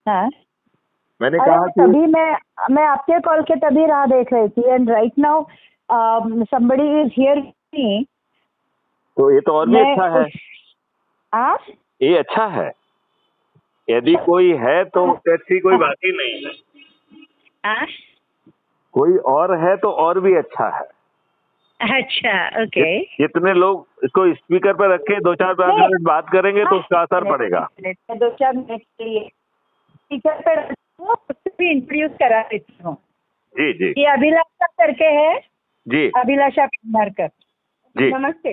हाँ, मैंने अरे कहा कि तभी मैं आपके कॉल के तभी राह देख रही थी, and right now somebody is here me. तो ये तो और भी मैं अच्छा है, आप ये अच्छा है। यदि कोई है तो ऐसी कोई बात ही नहीं है, हाँ? कोई और है तो और भी अच्छा है। अच्छा, ओके। जितने लोग इसको स्पीकर पर रख के 2-4-5 मिनट बात करेंगे तो उसका असर पड़ेगा। 2-4 मिनट के लिए टीचर पे उससे भी इंट्रोड्यूस करा देती हूँ। जी जी ये अभिलाषा करके है, जी अभिलाषा पेंडारकर जी। नमस्ते।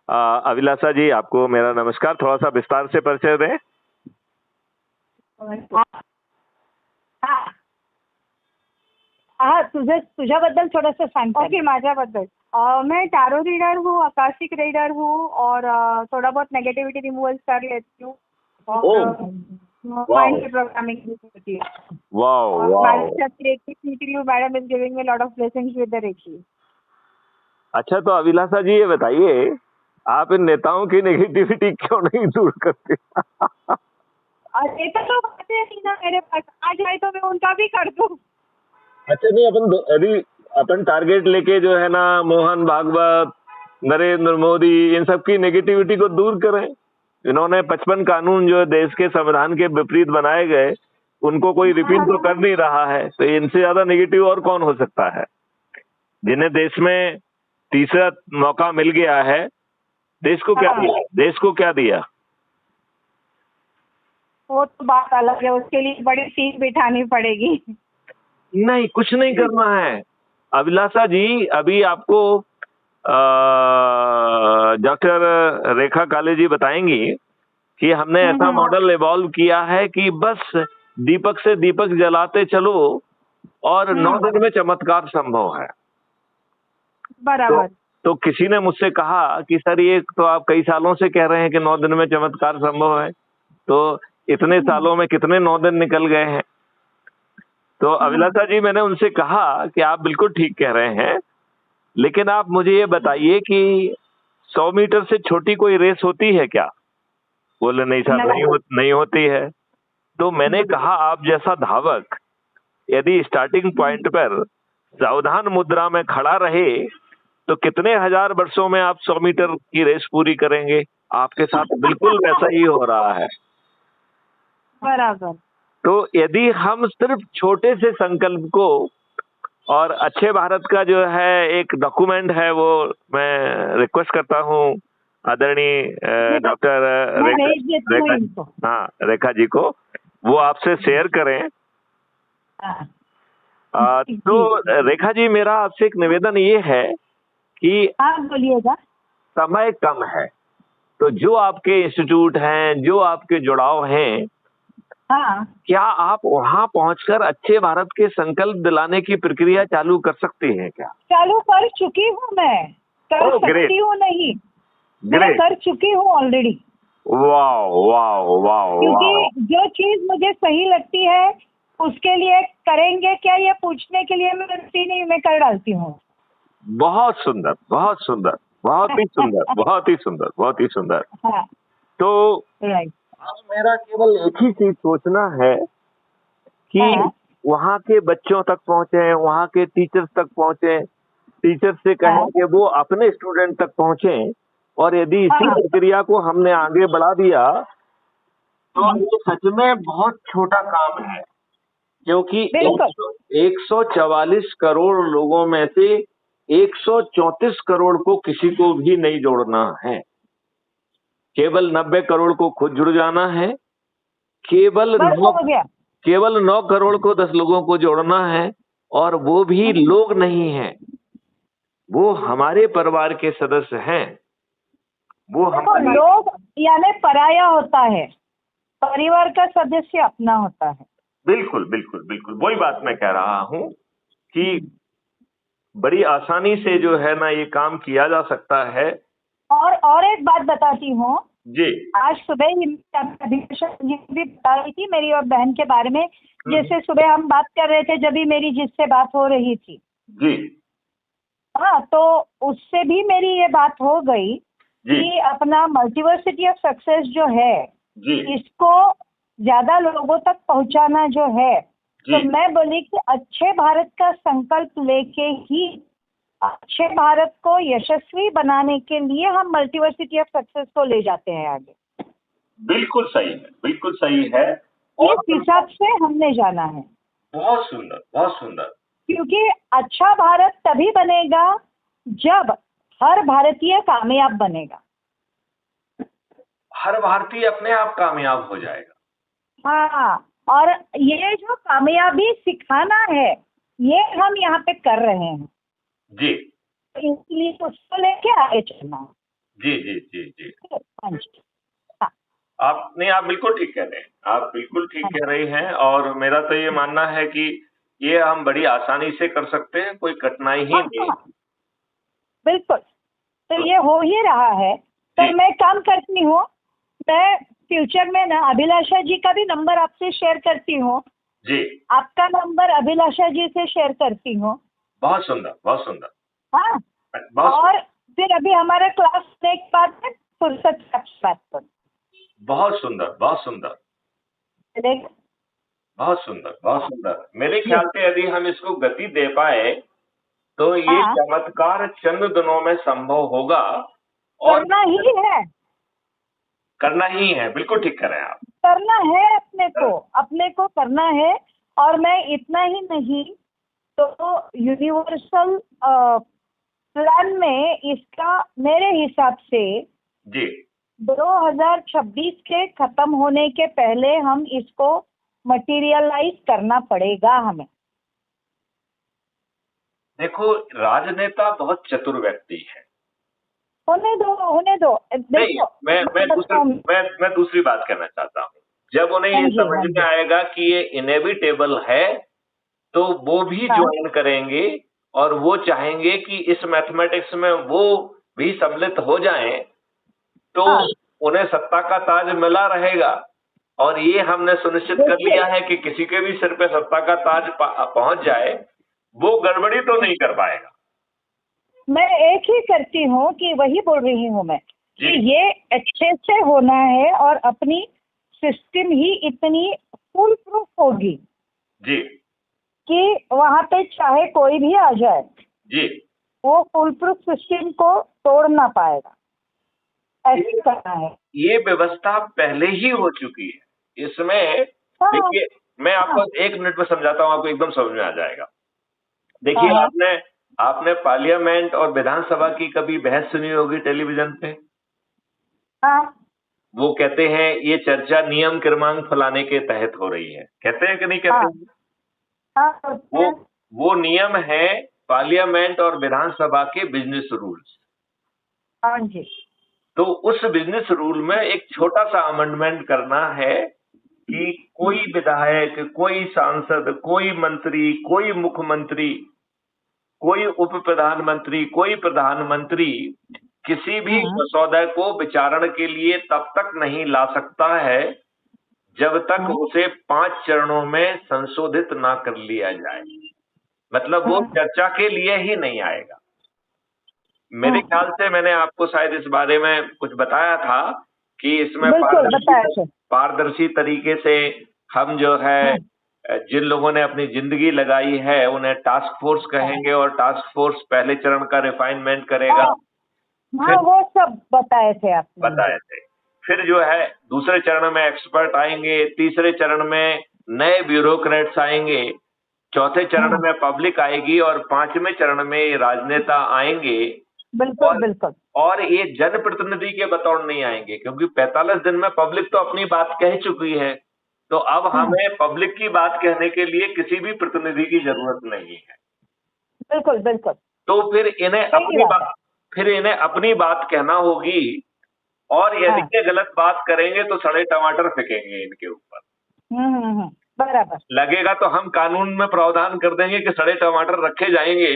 अभिलाषा जी, आपको मेरा नमस्कार। थोड़ा सा विस्तार से परिचय दें। तुझ्याबद्दल थोडंसं सांगते। ओके, माझ्याबद्दल मैं टैरो रीडर हूँ, आकाशिक रीडर हूँ, और थोड़ा बहुत नेगेटिविटी रिमूवल कर लेती हूँ, और माइंड प्रोग्रामिंग भी होती है। Wow wow. Madam is giving me lot of blessings with the reiki. अच्छा, तो अभिलाषा जी ये बताइए, आप इन नेताओं की नेगेटिविटी क्यों नहीं दूर करते? नेता तो आते नहीं ना मेरे पास, आ जाए तो मैं उनका भी कर दूँ। अच्छा, नहीं, यदि अपन टारगेट लेके जो है ना, मोहन भागवत, नरेंद्र मोदी, इन सब की नेगेटिविटी को दूर करें। इन्होंने 55 कानून जो देश के संविधान के विपरीत बनाए गए, उनको कोई रिपीट तो कर नहीं रहा है, तो इनसे ज्यादा नेगेटिव और कौन हो सकता है? जिन्हें देश में तीसरा मौका मिल गया है, देश को क्या दिया? देश को क्या दिया? वो तो बात अलग है, उसके लिए बड़ी फीस बिठानी पड़ेगी। नहीं, कुछ नहीं करना है अभिलाषा जी। अभी आपको डॉक्टर रेखा काले जी बताएंगी कि हमने ऐसा मॉडल इवॉल्व किया है कि बस दीपक से दीपक जलाते चलो और 9 दिन में चमत्कार संभव है। बराबर। तो किसी ने मुझसे कहा कि सर, ये तो आप कई सालों से कह रहे हैं कि 9 दिन में चमत्कार संभव है, तो इतने सालों में कितने 9 दिन निकल गए हैं? तो अभिलाषा जी, मैंने उनसे कहा कि आप बिल्कुल ठीक कह रहे हैं, लेकिन आप मुझे ये बताइए कि 100 मीटर से छोटी कोई रेस होती है क्या? बोले नहीं सर, नहीं होती है। तो मैंने कहा, आप जैसा धावक यदि स्टार्टिंग पॉइंट पर सावधान मुद्रा में खड़ा रहे तो कितने हजार वर्षों में आप 100 मीटर की रेस पूरी करेंगे? आपके साथ बिल्कुल वैसा ही हो रहा है। बराबर। तो यदि हम सिर्फ छोटे से संकल्प को, और अच्छे भारत का जो है एक डॉक्यूमेंट है, वो मैं रिक्वेस्ट करता हूँ आदरणीय डॉक्टर रेखा जी को, वो आपसे शेयर करें। तो रेखा जी, मेरा आपसे एक निवेदन ये है कि आप बोलिएगा। समय कम है, तो जो आपके इंस्टीट्यूट हैं, जो आपके जुड़ाव हैं, क्या आप वहां पहुंचकर अच्छे भारत के संकल्प दिलाने की प्रक्रिया चालू कर सकती हैं क्या? चालू कर चुकी हूँ मैं, कर सकती हूँ नहीं, मैं कर चुकी हूँ ऑलरेडी। Wow wow wow. क्योंकि जो चीज मुझे सही लगती है उसके लिए करेंगे क्या, ये पूछने के लिए मैं रूटीन में कर डालती हूँ। बहुत सुंदर, बहुत सुंदर, बहुत ही सुंदर, बहुत ही सुंदर, बहुत ही सुंदर। तो अब मेरा केवल एक ही चीज सोचना है कि वहाँ के बच्चों तक पहुँचे, वहाँ के टीचर्स तक पहुँचे, टीचर से कहें कि वो अपने स्टूडेंट तक पहुँचे, और यदि इसी प्रक्रिया को हमने आगे बढ़ा दिया तो ये सच में बहुत छोटा काम है, क्योंकि 144 करोड़ लोगों में से 134 करोड़ को किसी को भी नहीं जोड़ना है, केवल 90 करोड़ को खुद जुड़ जाना है, केवल 9 करोड़ को 10 लोगों को जोड़ना है, और वो भी लोग नहीं हैं, वो हमारे परिवार के सदस्य हैं। वो लोग यानी पराया होता है, परिवार का सदस्य अपना होता है। बिल्कुल बिल्कुल बिल्कुल, वही बात मैं कह रहा हूँ कि बड़ी आसानी से जो है ना ये काम किया जा सकता है। और एक बात बताती हूँ जी, आज सुबह ही भी बता रही थी मेरी और बहन के बारे में, जैसे सुबह हम बात कर रहे थे जब भी मेरी जिससे बात हो रही थी जी, हाँ, तो उससे भी मेरी ये बात हो गई कि अपना मल्टीवर्सिटी ऑफ सक्सेस जो है जी, इसको ज्यादा लोगों तक पहुंचाना जो है, तो जी मैं बोली कि अच्छे भारत का संकल्प लेके ही अच्छे भारत को यशस्वी बनाने के लिए हम मल्टीवर्सिटी ऑफ सक्सेस को ले जाते हैं आगे। बिल्कुल सही है। इस और हिसाब से हमने जाना है, बहुत सुंदर, बहुत सुंदर। क्योंकि अच्छा भारत तभी बनेगा जब हर भारतीय कामयाब बनेगा। हर भारतीय अपने आप कामयाब हो जाएगा। हाँ, और ये जो कामयाबी सिखाना है, ये हम यहाँ पे कर रहे हैं, जी इसलिए उसको लेके आगे चलना है। जी जी जी जी। हाँ जी, हाँ, आप बिल्कुल ठीक कह रहे हैं, आप बिल्कुल ठीक कह रही हैं। और मेरा तो ये मानना है कि ये हम बड़ी आसानी से कर सकते हैं, कोई कठिनाई ही नहीं। हाँ, बिल्कुल। तो ये हो ही रहा है। तो जी। मैं काम करती हूँ, मैं फ्यूचर में ना अभिलाषा जी का भी नंबर आपसे शेयर करती हूँ, जी आपका नंबर अभिलाषा जी से शेयर करती हूँ। बहुत सुंदर, बहुत सुंदर। हाँ, बहुत और फिर अभी हमारा क्लास के बाद में फुर्सत से आपसे बात करूँ। बहुत सुंदर, बहुत सुंदर, चलेगा? बहुत सुंदर, बहुत सुंदर। मेरे ख्याल से यदि हम इसको गति दे पाए तो ये हाँ, चमत्कार चंद दिनों में संभव होगा। और करना ही है, करना ही है, बिल्कुल ठीक कर रहे हैं आप। करना है, अपने को करना है। और मैं इतना ही नहीं, तो यूनिवर्सल प्लान में इसका मेरे हिसाब से जी 2026 के खत्म होने के पहले हम इसको मटेरियलाइज करना पड़ेगा हमें। देखो, राजनेता बहुत चतुर व्यक्ति है। होने दो, होने दो। नहीं, देखो, मैं दूसरी बात कहना चाहता हूँ। जब उन्हें हाँ ये जी, समझ हाँ में जी, आएगा कि ये इनएविटेबल है, तो वो भी हाँ, ज्वाइन करेंगे और वो चाहेंगे कि इस मैथमेटिक्स में वो भी सम्मिलित हो जाएं, तो हाँ। उन्हें सत्ता का ताज मिला रहेगा। और ये हमने सुनिश्चित कर देखिए, लिया है कि किसी के भी सिर पे सत्ता का ताज पहुंच जाए, वो गड़बड़ी तो नहीं कर पाएगा। मैं एक ही करती हूँ कि वही बोल रही हूँ मैं कि जी ये अच्छे से होना है और अपनी सिस्टम ही इतनी फुल प्रूफ होगी जी कि वहां पे चाहे कोई भी आ जाए, जी। वो फुल प्रूफ सिस्टम को तोड़ ना पाएगा। ऐसे करना है। ये व्यवस्था पहले ही हो चुकी है इसमें। हाँ, देखिए, मैं आपको हाँ, 1 मिनट में समझाता हूँ, आपको एकदम समझ में आ जाएगा। देखिए, हाँ, आपने पार्लियामेंट और विधानसभा की कभी बहस सुनी होगी टेलीविजन पे। हाँ, वो कहते हैं ये चर्चा नियम क्रमांक फलाने के तहत हो रही है, कहते हैं कि नहीं कहते हाँ, हैं? हाँ, वो नियम है पार्लियामेंट और विधानसभा के बिजनेस रूल्स। हाँ जी, तो उस बिजनेस रूल में एक छोटा सा अमेंडमेंट करना है कि कोई विधायक, कोई सांसद, कोई मंत्री, कोई मुख्यमंत्री, कोई उप प्रधानमंत्री, कोई प्रधानमंत्री किसी भी मसौदे को विचारण के लिए तब तक नहीं ला सकता है जब तक उसे 5 चरणों में संशोधित ना कर लिया जाए। मतलब वो चर्चा के लिए ही नहीं आएगा। मेरे ख्याल से मैंने आपको शायद इस बारे में कुछ बताया था कि इसमें बिल्कुल बताया थे। पारदर्शी तरीके से हम जो है जिन लोगों ने अपनी जिंदगी लगाई है उन्हें टास्क फोर्स कहेंगे और टास्क फोर्स पहले चरण का रिफाइनमेंट करेगा। हाँ, वो सब बताए थे आपने। बताए थे। फिर जो है दूसरे चरण में एक्सपर्ट आएंगे, तीसरे चरण में नए ब्यूरोक्रेट्स आएंगे, चौथे चरण में पब्लिक आएगी और 5वें चरण में राजनेता आएंगे। बिल्कुल, बिल्कुल। और ये जनप्रतिनिधि के बतौर नहीं आएंगे, क्योंकि 45 दिन में पब्लिक तो अपनी बात कह चुकी है। तो अब हमें पब्लिक की बात कहने के लिए किसी भी प्रतिनिधि की जरूरत नहीं है। बिल्कुल, बिल्कुल। तो फिर सही बात है। इन्हें अपनी बात कहना होगी। और यदि ये गलत बात करेंगे तो सड़े टमाटर फेंकेंगे इनके ऊपर। बराबर। लगेगा तो हम कानून में प्रावधान कर देंगे कि सड़े टमाटर रखे जाएंगे,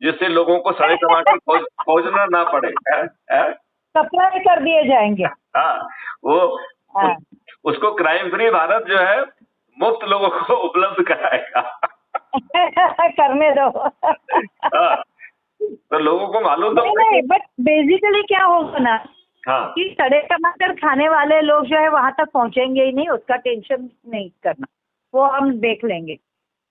जिससे लोगों को सड़े टमाटर खोजना ना पड़े। सप्लाई कर दिए जाएंगे। हाँ, उसको क्राइम फ्री भारत जो है मुफ्त लोगों को उपलब्ध कराएगा। करने दो। हाँ, तो लोगों को मालूम तो नहीं, बट बेसिकली क्या होगा ना हाँ कि सड़े टमाटर खाने वाले लोग जो है वहां तक पहुंचेंगे ही नहीं, उसका टेंशन नहीं करना, वो हम देख लेंगे।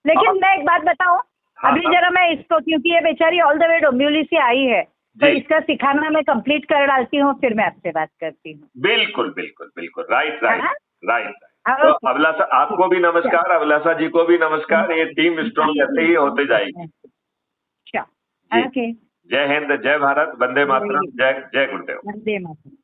लेकिन मैं एक बात बताऊं, हाँ, अभी जरा मैं इसको, क्योंकि ये बेचारी ऑल द वे डोंबिवली से आई है, तो जी। इसका सिखाना मैं कंप्लीट कर डालती हूँ, फिर मैं आपसे बात करती हूँ। बिल्कुल बिल्कुल बिल्कुल, राइट राइट हाँ? राइट। हाँ, तो ओके। अभिलाषा आपको भी नमस्कार, अभिलाषा जी को भी नमस्कार। ये टीम स्ट्रॉन्ग ऐसे ही होते जाएगी। अच्छा, जी। ओके। जय हिंद, जय भारत, वंदे मातरम, जय जय गुरुदेव। वंदे मातरम।